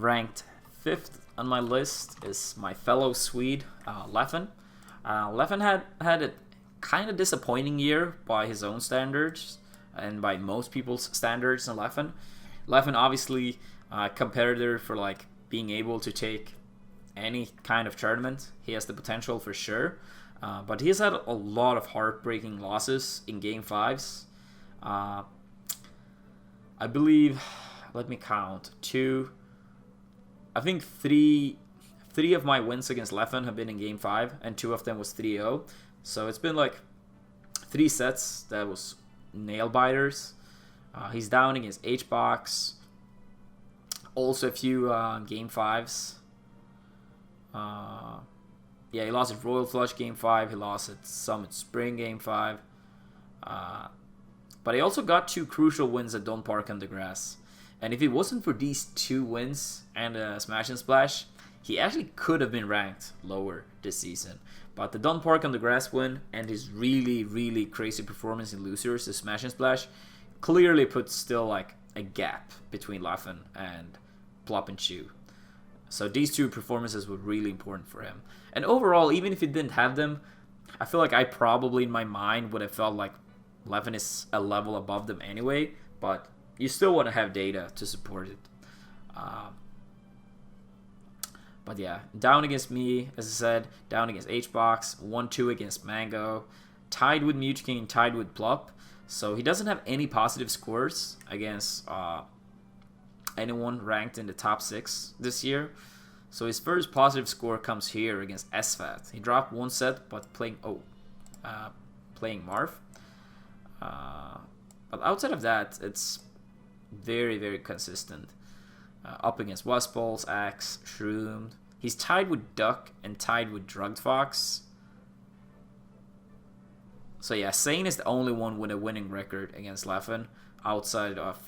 Ranked 5th on my list is my fellow Swede, Leffen. Leffen had a kind of disappointing year by his own standards and by most people's standards in Leffen. Leffen obviously a competitor for like being able to take any kind of tournament. He has the potential for sure, but he has had a lot of heartbreaking losses in Game 5s. I believe, let me count, I think three of my wins against Leffen have been in Game 5, and 2 of them was 3-0. So it's been like 3 sets that was nail biters. He's down against H-Box. Also a few Game 5s. Yeah, he lost at Royal Flush Game 5. He lost at Summit Spring Game 5. But he also got 2 crucial wins at Don't Park on the Grass. And if it wasn't for these 2 wins and a Smash and Splash, he actually could have been ranked lower this season. But the Don't Park on the Grass win and his really, really crazy performance in Losers, the Smash and Splash, clearly puts still like a gap between Leffen and Plop and Chew. So these 2 performances were really important for him. And overall, even if he didn't have them, I feel like I probably in my mind would have felt like Leffen is a level above them anyway, but you still want to have data to support it. But yeah, down against me, as I said, down against H-Box, 1-2 against Mango, tied with Mewtwo King, tied with Plop. So he doesn't have any positive scores against anyone ranked in the top 6 this year. So his first positive score comes here against SFAT. He dropped 1 set, but playing Marth. But outside of that, it's very, very consistent. Up against Westballs, Axe, Shroomed. He's tied with Duck and tied with Drugged Fox. So yeah, Sane is the only one with a winning record against Leffen outside of...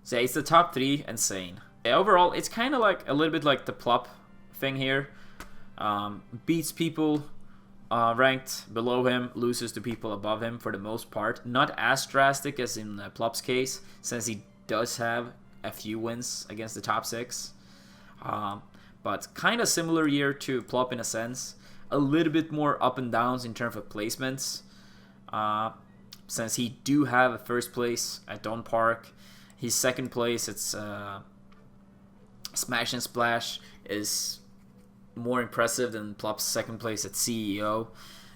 So yeah, it's the top 3 and Sane. Yeah, overall, it's kind of like a little bit like the Plop thing here. Beats people ranked below him, loses to people above him for the most part. Not as drastic as in Plop's case, since he does have a few wins against the top 6. But kind of similar year to Plop in a sense. A little bit more up and downs in terms of placements. Since he do have a first place at Don't Park. His second place, it's Smash and Splash, is more impressive than Plop's second place at CEO,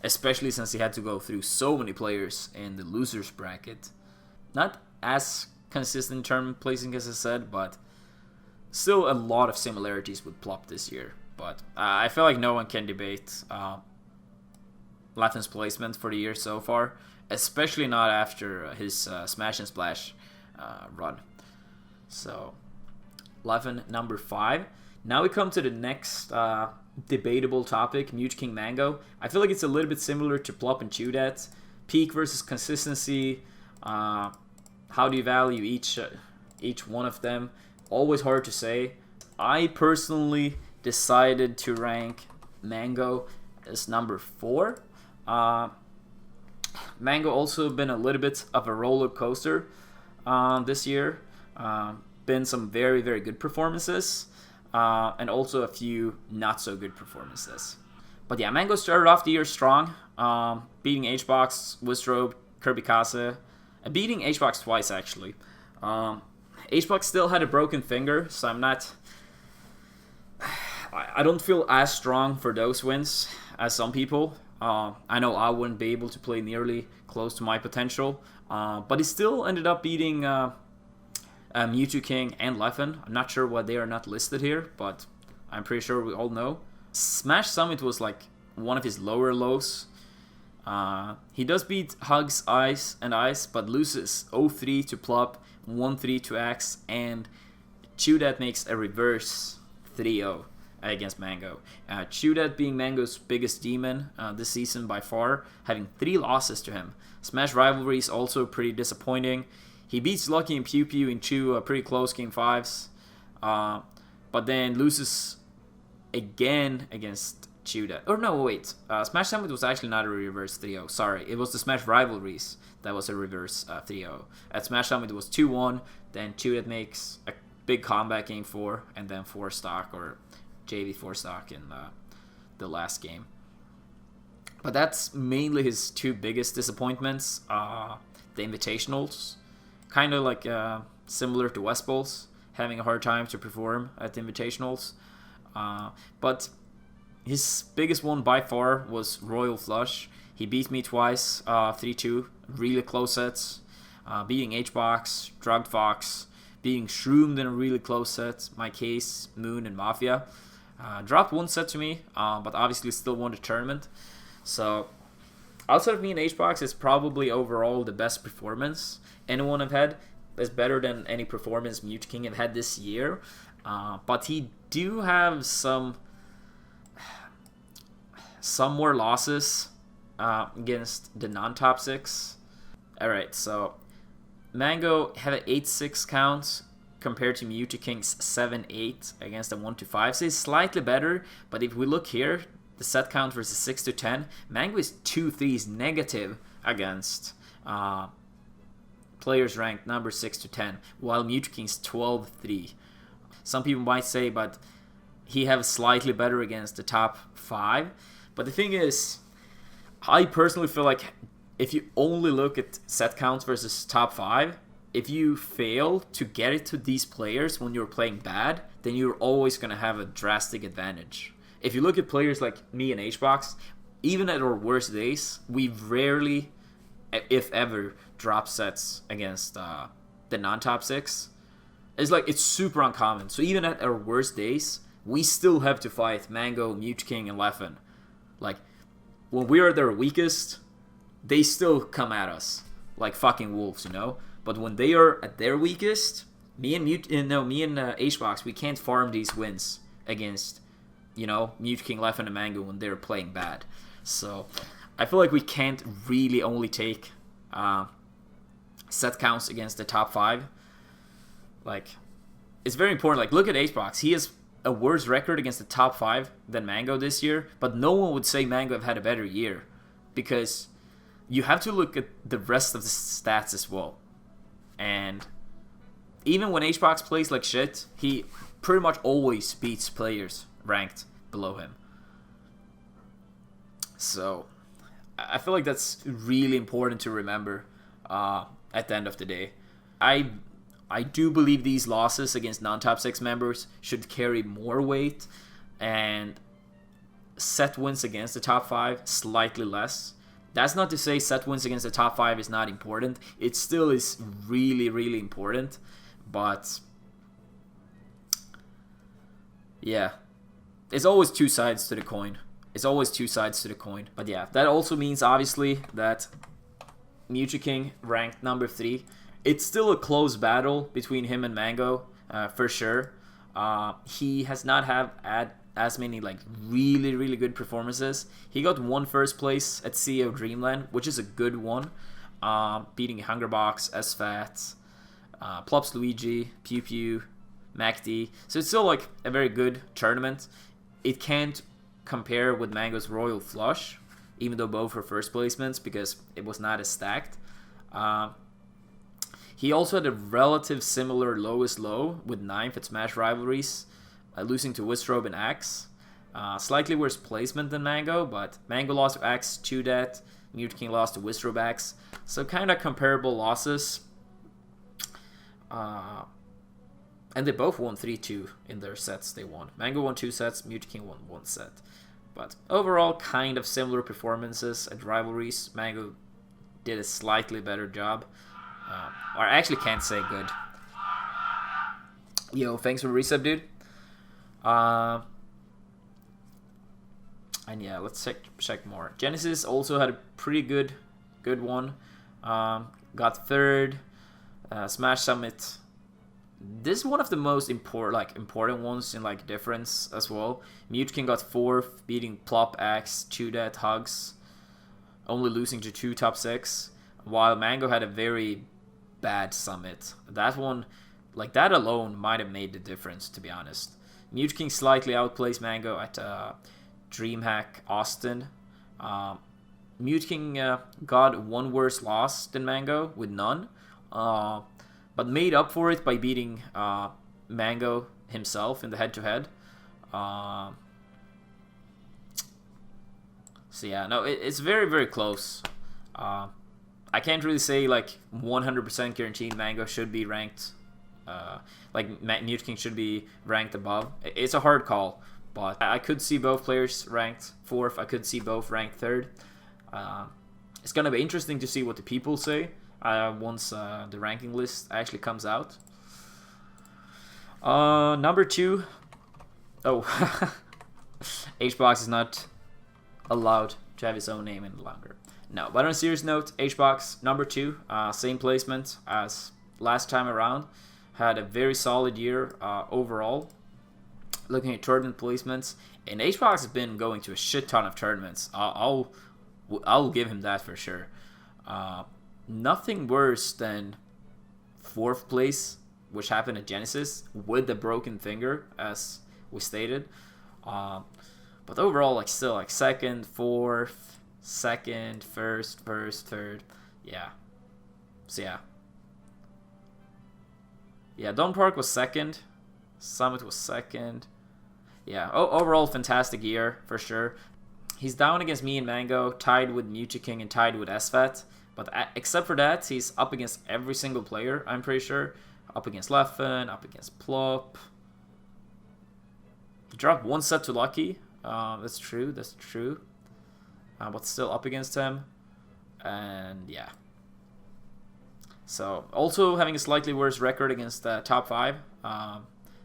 especially since he had to go through so many players in the losers bracket. Not as consistent in term placing as I said, but still a lot of similarities with Plop this year. But I feel like no one can debate Leffen's placement for the year so far, especially not after his Smash and Splash run. So Leffen number 5. Now we come to the next debatable topic, Mewtwo King Mango. I feel like it's a little bit similar to Plop and Chewdat. Peak versus consistency. How do you value each one of them? Always hard to say. I personally decided to rank Mango as number 4. Mango also been a little bit of a roller coaster this year. Been some very, very good performances. And also a few not so good performances. But yeah, Mango started off the year strong, beating H-Box, Wistrobe, Kirby Kase, and beating H-Box twice actually. H-Box still had a broken finger, so I don't feel as strong for those wins as some people. I know I wouldn't be able to play nearly close to my potential, but he still ended up beating Mewtwo King and Leffen. I'm not sure why they are not listed here, but I'm pretty sure we all know. Smash Summit was like one of his lower lows. He does beat Hugs, Ice, but loses 0-3 to Plop, 1-3 to Axe, and Chewdat makes a reverse 3-0 against Mango. Chewdat being Mango's biggest demon this season by far, having 3 losses to him. Smash Rivalry is also pretty disappointing. He beats Lucky and Pew Pew in 2 pretty close Game 5s, but then loses again against Chewdat. Or no, wait. Smash Summit was actually not a reverse 3-0. Sorry, it was the Smash Rivalries That was a reverse 3-0. At Smash Summit, it was 2-1. Then Chewdet makes a big comeback game 4, and then 4 stock or JV 4 stock in the last game. But that's mainly his 2 biggest disappointments. The Invitationals, kind of like similar to West Bowls, having a hard time to perform at the Invitationals. But his biggest one by far was Royal Flush. He beat me twice, 3-2, really close sets. Beating HBox, Drugged Fox, beating Shroomed in a really close set, My Case, Moon, and Mafia. Dropped 1 set to me, but obviously still won the tournament. So, outside of me and HBox, it's probably overall the best performance anyone have had. It's better than any performance Mute King have had this year. But he do have some more losses against the non-top 6. Alright, so Mango had an 8-6 count compared to Mute King's 7-8 against a 1-5. So he's slightly better, but if we look here, the set count versus 6-10, Mango is 2-3s negative against players ranked number 6-10, while Mute King's 12-3. Some people might say, but he have slightly better against the top 5. But the thing is, I personally feel like if you only look at set counts versus top 5, if you fail to get it to these players when you're playing bad, then you're always going to have a drastic advantage. If you look at players like me and HBox, even at our worst days, we rarely, if ever, drop sets against the non-top 6. It's super uncommon. So even at our worst days, we still have to fight Mango, Mute King, and Leffen. Like, when we are at their weakest, they still come at us like fucking wolves, you know? But when they are at their weakest, me and HBox, we can't farm these wins against, you know, Mute King, Leffen, and Mango when they're playing bad. So I feel like we can't really only take set counts against the top 5. Like, it's very important. Like, look at HBox. He has a worse record against the top 5 than Mango this year, but no one would say Mango have had a better year, because you have to look at the rest of the stats as well. And even when HBox plays like shit, he pretty much always beats players ranked below him. So I feel like that's really important to remember at the end of the day. I do believe these losses against non-top 6 members should carry more weight, and set wins against the top 5 slightly less. That's not to say set wins against the top 5 is not important. It still is really, really important. But yeah, it's always 2 sides to the coin. But yeah, that also means obviously that Mute King ranked number 3. It's still a close battle between him and Mango, for sure. He has not had as many like really, really good performances. He got 1 first place at CEO Dreamland, which is a good one, beating Hungerbox, SFAT, Plops Luigi, Pew Pew, MacD. So it's still like a very good tournament. It can't compare with Mango's Royal Flush, even though both were first placements, because it was not as stacked. He also had a relative similar lowest low with 9th at Smash Rivalries, losing to Wistrobe and Axe. Slightly worse placement than Mango, but Mango lost to Axe, Chewdet, Mute King lost to Wistrobe Axe. So kind of comparable losses. And they both won 3-2 in their sets they won. Mango won 2 sets, Mute King won 1 set. But overall, kind of similar performances at Rivalries. Mango did a slightly better job. Or I actually can't say good. Yo, thanks for resub, dude. And yeah, let's check more. Genesis also had a pretty good one. Got 3rd. Smash Summit. This is one of the most important ones in like difference as well. Mute King got 4th, beating Plop, Axe, Chewdet, Hugs, only losing to 2 top 6. While Mango had a very bad summit. That one, like that alone, might have made the difference, to be honest. Mute King slightly outplays Mango at DreamHack Austin. Mute King got one worse loss than Mango with none, but made up for it by beating Mango himself in the head-to-head. So yeah, no, it's very, very close. I can't really say like 100% guaranteed Mango should be ranked, like Mute King should be ranked above. It's a hard call, but I could see both players ranked 4th. I could see both ranked 3rd. It's gonna be interesting to see what the people say once the ranking list actually comes out. Number 2. Oh, HBox is not allowed to have his own name any longer. No, but on a serious note, HBox number 2, same placement as last time around. Had a very solid year overall. Looking at tournament placements, and HBox has been going to a shit ton of tournaments. I'll give him that for sure. Nothing worse than 4th place, which happened at Genesis with the broken finger, as we stated. But overall, like still like 2nd, 4th, 2nd, 1st, 3rd. Yeah. So yeah. Yeah, Dome Park was 2nd. Summit was 2nd. Yeah, overall fantastic year for sure. He's down against me and Mango, tied with Mute King and tied with SFAT. But except for that, he's up against every single player, I'm pretty sure. Up against Leffen, up against Plop. He dropped 1 set to Lucky. That's true. But still up against him. And yeah. So also having a slightly worse record against the top 5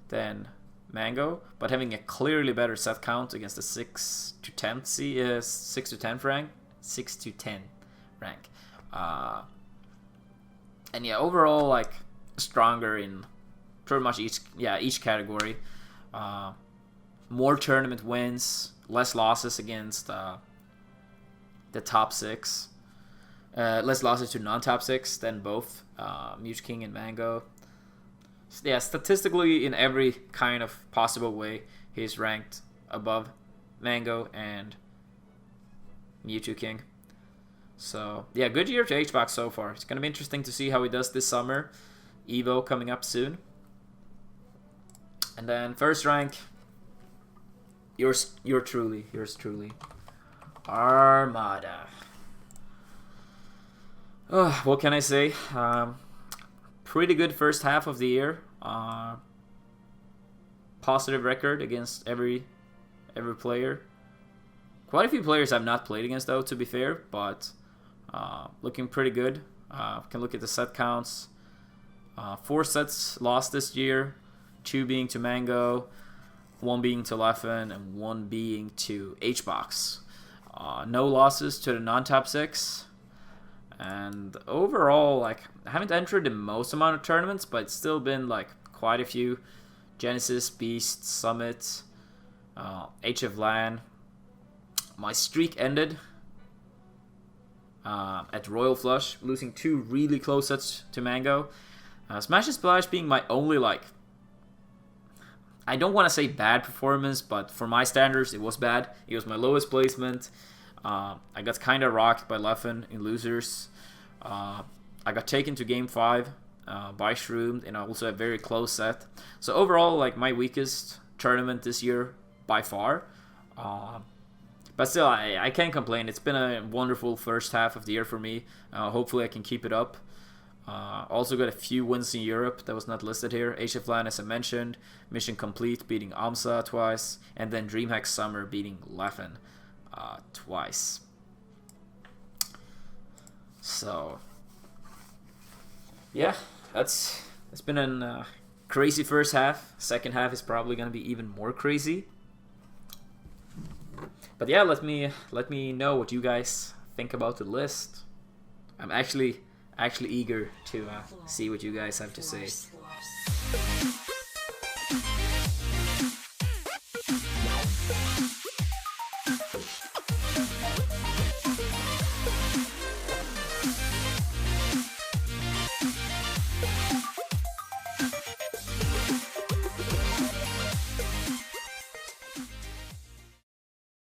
than Mango, but having a clearly better set count against the 6 to 10 rank. 6 to 10 rank. And yeah, overall like stronger in pretty much each category. More tournament wins, less losses against the top 6. Less losses to non-top 6 than both Mute King and Mango. Yeah, statistically in every kind of possible way, he's ranked above Mango and Mewtwo King. So yeah, good year to HBox so far. It's gonna be interesting to see how he does this summer. Evo coming up soon. And then first rank, yours truly, Armada. What can I say? Pretty good first half of the year. Positive record against every player. Quite a few players I've not played against though, to be fair, but looking pretty good. Can look at the set counts. 4 sets lost this year, 2 being to Mango, 1 being to Leffen, and 1 being to HBox. No losses to the non-top 6. And overall, like, I haven't entered the most amount of tournaments, but it's still been like quite a few. Genesis, Beast, Summit, HF LAN. My streak ended at Royal Flush, losing 2 really close sets to Mango. Smash and Splash being my only, like, I don't want to say bad performance, but for my standards, it was bad. It was my lowest placement. I got kind of rocked by Leffen in losers. I got taken to game 5 by Shroomed, and also a very close set. So overall, like, my weakest tournament this year by far. But still, I can't complain. It's been a wonderful first half of the year for me. Hopefully I can keep it up. Also got a few wins in Europe that was not listed here. HF LAN, as I mentioned. Mission Complete, beating AMSA twice. And then DreamHack Summer, beating Leffen twice. So yeah, it's been a crazy first half. Second half is probably gonna be even more crazy. But yeah, let me know what you guys think about the list. I'm actually eager to see what you guys have to say.